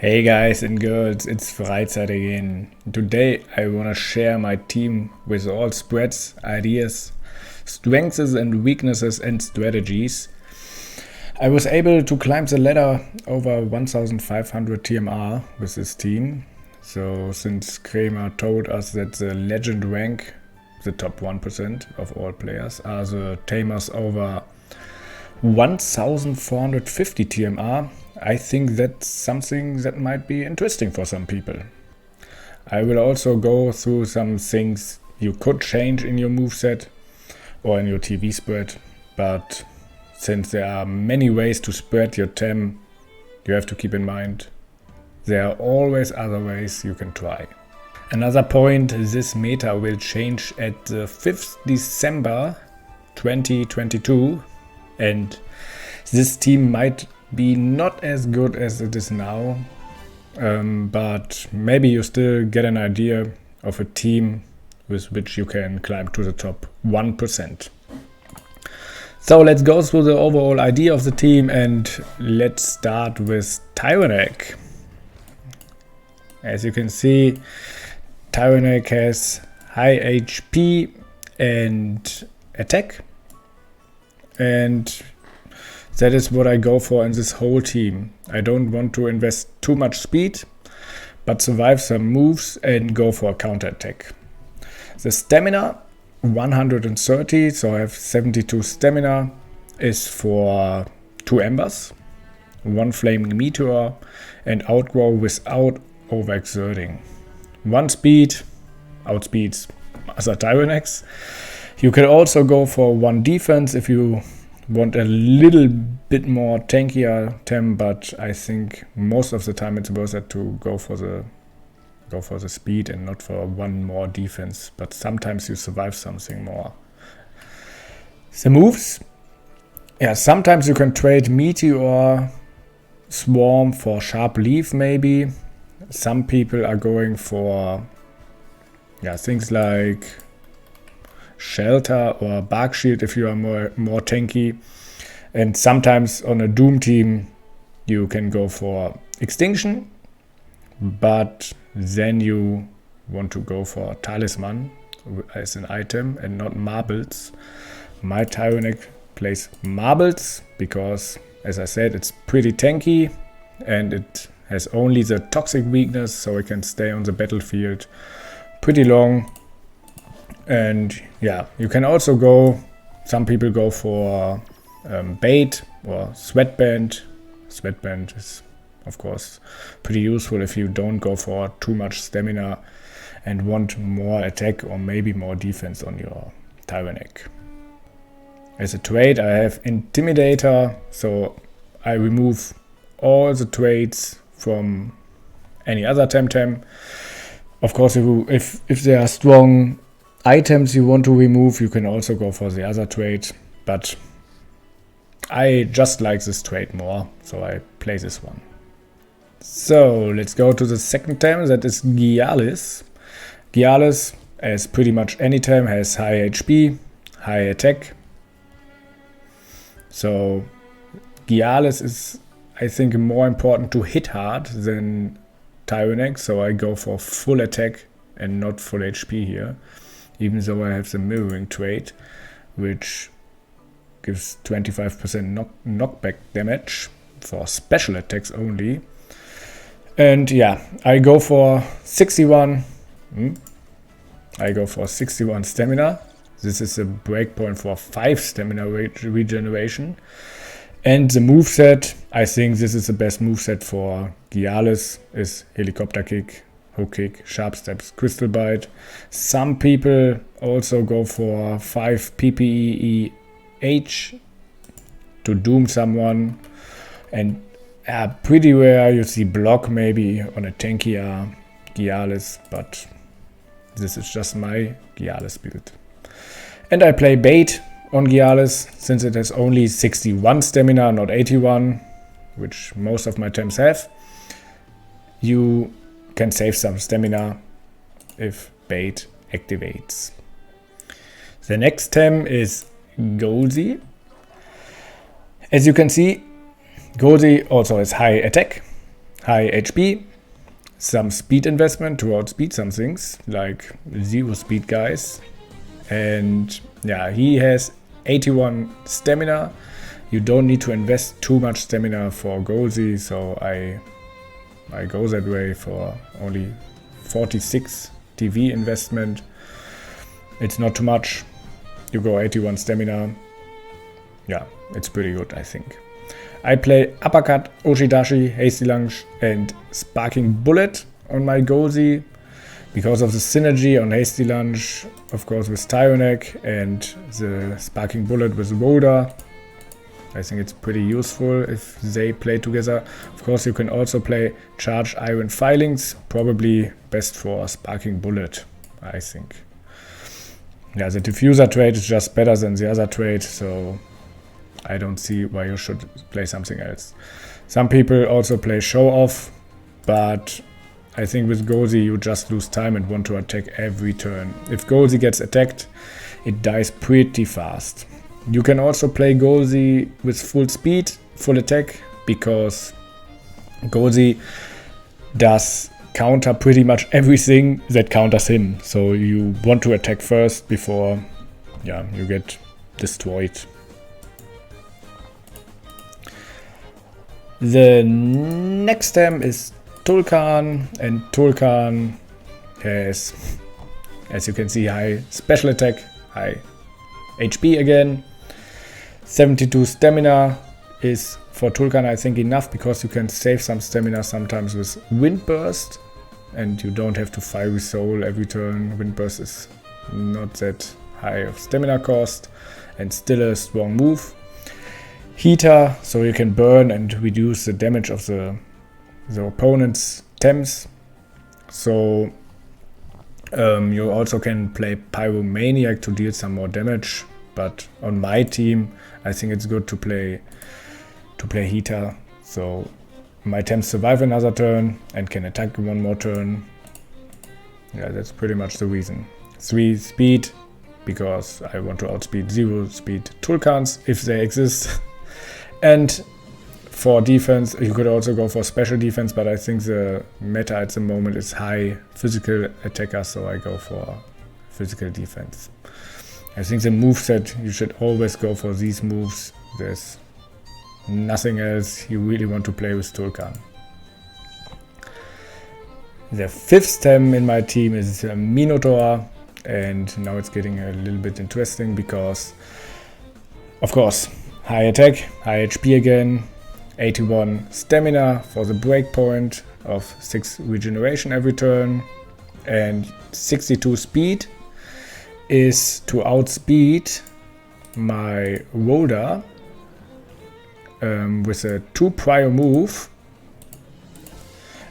Hey guys and girls, it's Freizeit again. Today I wanna share my team with all spreads, ideas, strengths and weaknesses and strategies. I was able to climb the ladder over 1500 TMR with this team. So since Kramer told us that the legend rank, the top 1% of all players, are the tamers over 1450 TMR, I think that's something that might be interesting for some people. I will also go through some things you could change in your moveset or in your TV spread, but since there are many ways to spread your TEM, you have to keep in mind there are always other ways you can try. Another point, this meta will change at the 5th December 2022, and this team might be not as good as it is now, but maybe you still get an idea of a team with which you can climb to the top 1%. So let's go through the overall idea of the team, and let's start with Typhon. As you can see, Typhon has high HP and attack, and that is what I go for in this whole team. I don't want to invest too much speed, but survive some moves and go for a counter attack. The stamina, 130, so I have 72 stamina, is for 2 embers, 1 flaming meteor, and outgrow without overexerting. 1 speed, outspeeds other Typhon. You can also go for 1 defense if you want a little bit more tankier TEM, but I think most of the time it's worth it to go for the speed and not for 1 more defense, but sometimes you survive something more. The moves, sometimes you can trade Meteor, Swarm for Sharp Leaf maybe. Some people are going for things like Shelter or Bark Shield if you are more tanky, and sometimes on a Doom team you can go for Extinction, but then you want to go for Talisman as an item and not Marbles. My Typhon plays Marbles because, as I said, it's pretty tanky and it has only the toxic weakness, so it can stay on the battlefield pretty long. And you can also go, some people go for bait or sweatband. Sweatband is of course pretty useful if you don't go for too much stamina and want more attack or maybe more defense on your Typhon. As a trade I have Intimidator, so I remove all the trades from any other Temtem. Of course, if there are strong items you want to remove, you can also go for the other trade, but I just like this trade more, so I play this one. So let's go to the second Tem, that is Gialis. Gialis, as pretty much any Tem, has high HP, high attack. So Gialis is, I think, more important to hit hard than Typhon, so I go for full attack and not full HP here, even though I have the mirroring trait, which gives 25% knockback damage for special attacks only. And I go for 61. I go for 61 stamina. This is a breakpoint for 5 stamina regeneration. And the moveset, I think this is the best moveset for Gialis, is Helicopter Kick, Hook Kick, Sharp Steps, Crystal Bite. Some people also go for 5 PPEH to doom someone, and pretty rare you see block maybe on a tankier Gialis, but this is just my Gialis build. And I play bait on Gialis since it has only 61 stamina, not 81, which most of my Tems have. You can save some stamina if bait activates. The next Tem is Gozi. As you can see, Gozi also has high attack, high HP, some speed investment to outspeed some things, like 0 speed guys. And yeah, he has 81 stamina. You don't need to invest too much stamina for Gozi, so I go that way for only 46 TV investment. It's not too much. You go 81 stamina. Yeah, it's pretty good, I think. I play Uppercut, Oshidashi, Hasty Lunge and Sparking Bullet on my Gozi because of the synergy on Hasty Lunge, of course with Typhon and the Sparking Bullet with Roda. I think it's pretty useful if they play together. Of course you can also play Charged Iron Filings, probably best for Sparking Bullet, I think. Yeah, the Diffuser trait is just better than the other trait, so I don't see why you should play something else. Some people also play Show Off, but I think with Gozi you just lose time and want to attack every turn. If Gozi gets attacked, it dies pretty fast. You can also play Gozi with full speed, full attack, because Gozi does counter pretty much everything that counters him. So you want to attack first before you get destroyed. The next Tem is Turkan, and Turkan has, as you can see, high special attack, high HP again. 72 stamina is for Turkan I think enough, because you can save some stamina sometimes with Wind Burst and you don't have to fire with Soul every turn. Wind Burst is not that high of stamina cost and still a strong move. Heater, so you can burn and reduce the damage of the opponent's Tems. So you also can play Pyromaniac to deal some more damage, but on my team I think it's good to play Heater, so my Tems survive another turn and can attack one more turn. Yeah, that's pretty much the reason. 3 speed, because I want to outspeed 0 speed Turkans if they exist. And for defense, you could also go for special defense, but I think the meta at the moment is high physical attacker, so I go for physical defense. I think the moveset, you should always go for these moves. There's nothing else you really want to play with Turkan. The 5th Tem in my team is Minotaur, and now it's getting a little bit interesting because, of course, high attack, high HP again, 81 stamina for the breakpoint of 6 regeneration every turn, and 62 speed is to outspeed my Roda with a 2 prior move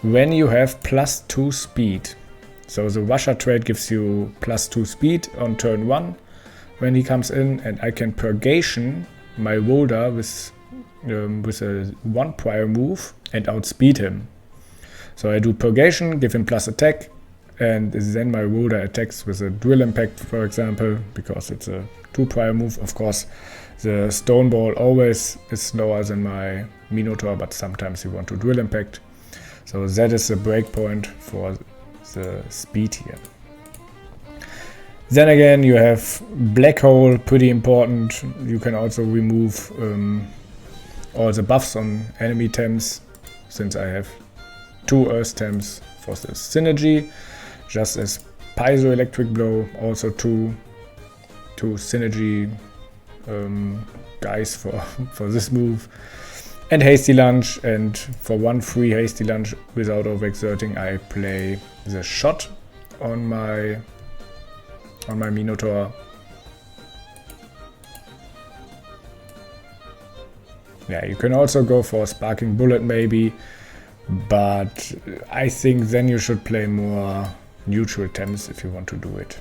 when you have +2 speed. So the Russia trait gives you +2 speed on turn 1 when he comes in, and I can purgation my Roda with a 1 prior move and outspeed him. So I do purgation, give him plus attack, and then my Roda attacks with a drill impact, for example, because it's a 2 prior move. Of course, the stone ball always is slower than my Minotaur, but sometimes you want to drill impact. So that is the breakpoint for the speed here. Then again, you have Black Hole, pretty important. You can also remove all the buffs on enemy Tems, since I have 2 Earth Tems for the synergy, just as Piezoelectric Blow, also two synergy guys for this move. And Hasty Lunge, and for 1 free Hasty Lunge without overexerting, I play the shot on my Minotaur. Yeah, you can also go for Sparking Bullet maybe, but I think then you should play more neutral Tems if you want to do it.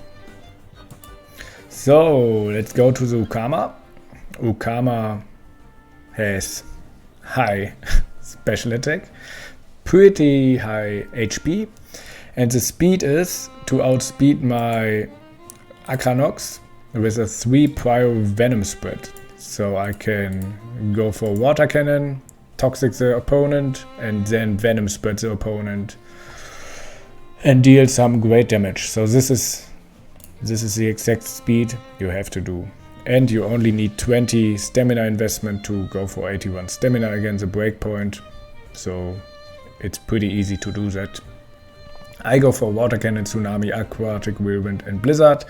So let's go to the Ukama. Ukama has high special attack, pretty high HP, and the speed is to outspeed my Akranox with a 3 prior Venom spread. So I can go for Water Cannon, toxic the opponent, and then Venom spread the opponent and deal some great damage. So this is the exact speed you have to do. And you only need 20 stamina investment to go for 81 stamina against the breakpoint. So it's pretty easy to do that. I go for Water Cannon, Tsunami, Aquatic, Whirlwind and Blizzard.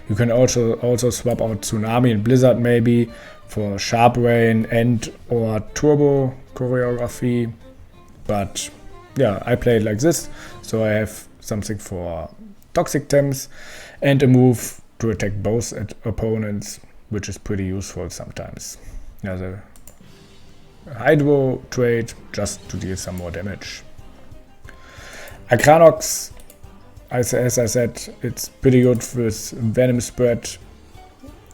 You can also swap out Tsunami and Blizzard maybe for Sharp Rain and or Turbo choreography. But yeah, I play it like this. So I have something for Toxic Temps and a move to attack both opponents, which is pretty useful sometimes. Yeah, the Hydro trade just to deal some more damage. Akranox, as I said, it's pretty good with Venom spread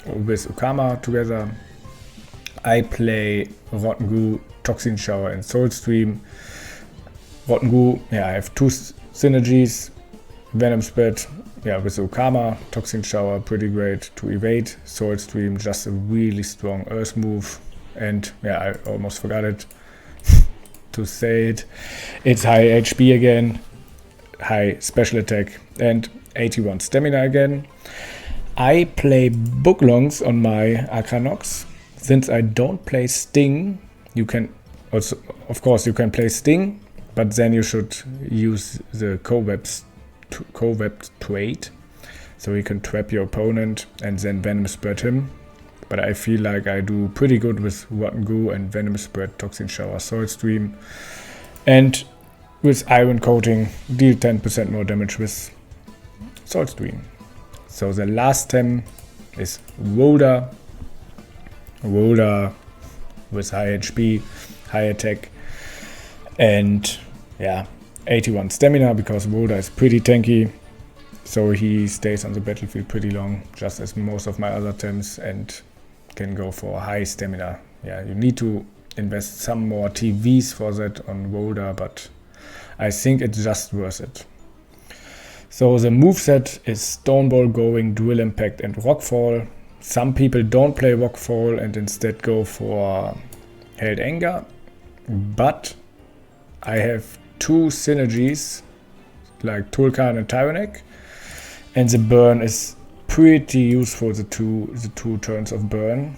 with Ukama together. I play Rotten Goo, Toxin Shower and Soul Stream. Rotten Goo, yeah, I have two synergies. Venom spread, yeah, with Ukama, Toxin Shower, pretty great to evade. Soul Stream, just a really strong Earth move. And yeah, I almost forgot it to say it. It's high HP again, high special attack, and 81 stamina again. I play Booklongs on my Akranox. Since I don't play Sting, you can also, of course, you can play Sting, but then you should use the co-web trade, so you can trap your opponent and then Venom spread him. But I feel like I do pretty good with Rotten Goo and Venom spread, Toxin Shower, Soul Stream, and with Iron Coating deal 10% more damage with Soul Stream. So the last Tem is Woda. Woda with high HP, high attack, and yeah, 81 stamina because Woda is pretty tanky. So he stays on the battlefield pretty long, just as most of my other Tems, and can go for high stamina. Yeah, you need to invest some more TVs for that on Woda, but I think it's just worth it. So the moveset is Stoneball, Going, Drill Impact and Rockfall. Some people don't play Rockfall and instead go for Held Anger, but I have two synergies like Turkan and Typhon, and the burn is pretty useful, the two turns of burn,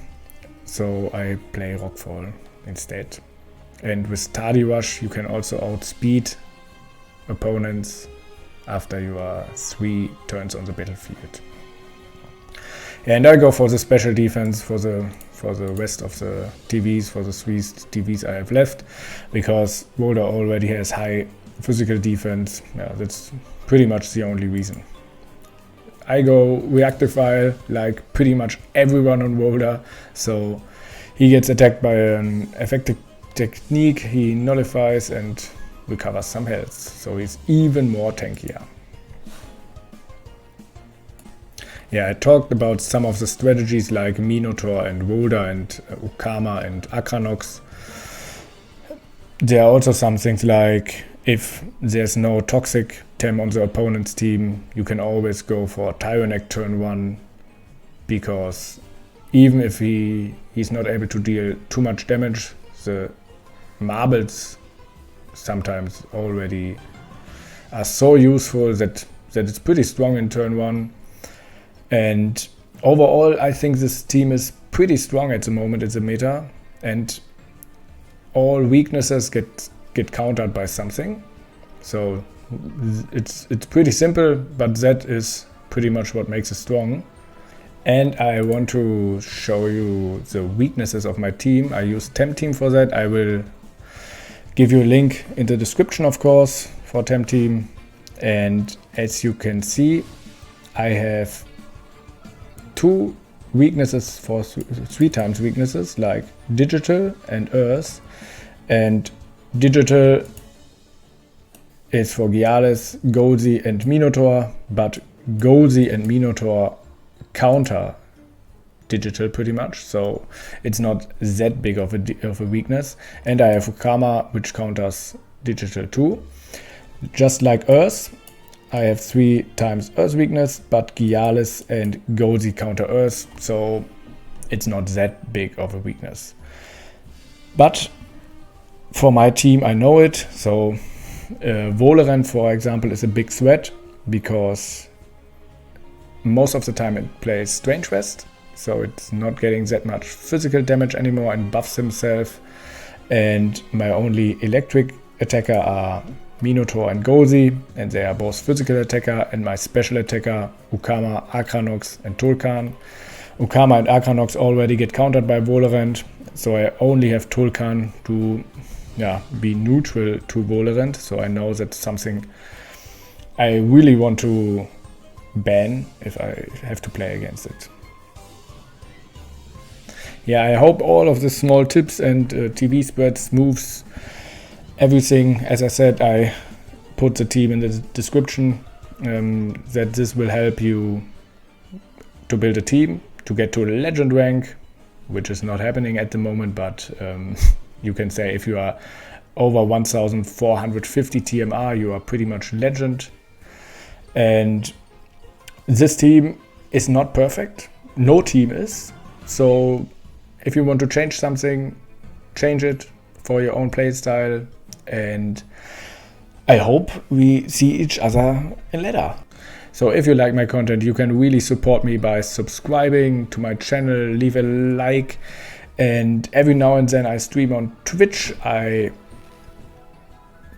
so I play Rockfall instead. And with Tardy Rush you can also outspeed opponents after you are 3 turns on the battlefield. And I go for the special defense for the rest of the TVs, for the 3 TVs I have left, because Woda already has high physical defense. Yeah, that's pretty much the only reason. I go Reactify like pretty much everyone on Woda, so he gets attacked by an effective technique, he nullifies and recovers some health, so he's even more tankier. Yeah, I talked about some of the strategies like Minotaur and Woda and Ukama and Akranox. There are also some things like, if there's no toxic Tem on the opponent's team, you can always go for Typhon turn 1, because even if he's not able to deal too much damage, the marbles sometimes already are so useful that it's pretty strong in turn 1. And overall, I think this team is pretty strong at the moment in the meta, and all weaknesses get countered by something. So it's pretty simple, but that is pretty much what makes it strong. And I want to show you the weaknesses of my team. I use Temtem for that. I will give you a link in the description, of course, for Temtem. And as you can see, I have 2 weaknesses for 3 times weaknesses, like Digital and Earth. And Digital is for Gialis, Gozi and Minotaur, but Gozi and Minotaur counter Digital pretty much, so it's not that big of a weakness. And I have Ukama, which counters Digital too. Just like Earth, I have 3 times Earth weakness, but Gialis and Gozi counter Earth, so it's not that big of a weakness. But For my team, I know it. So Valorant, for example, is a big threat because most of the time it plays Strange West, so it's not getting that much physical damage anymore and buffs himself. And my only electric attacker are Minotaur and Gozi, and they are both physical attacker, and my special attacker Ukama, Akranox and Turkan. Ukama and Akranox already get countered by Valorant, so I only have Turkan to be neutral to Valorant, so I know that's something I really want to ban if I have to play against it. Yeah, I hope all of the small tips and TV spreads, moves, everything, as I said, I put the team in the description, that this will help you to build a team, to get to a legend rank, which is not happening at the moment, but you can say if you are over 1450 TMR, you are pretty much legend. And this team is not perfect. No team is. So if you want to change something, change it for your own playstyle. And I hope we see each other in ladder. So if you like my content, you can really support me by subscribing to my channel, leave a like. And every now and then I stream on Twitch. I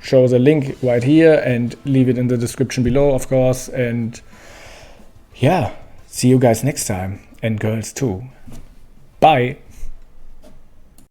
show the link right here and leave it in the description below, of course. And yeah, see you guys next time, and girls too. Bye.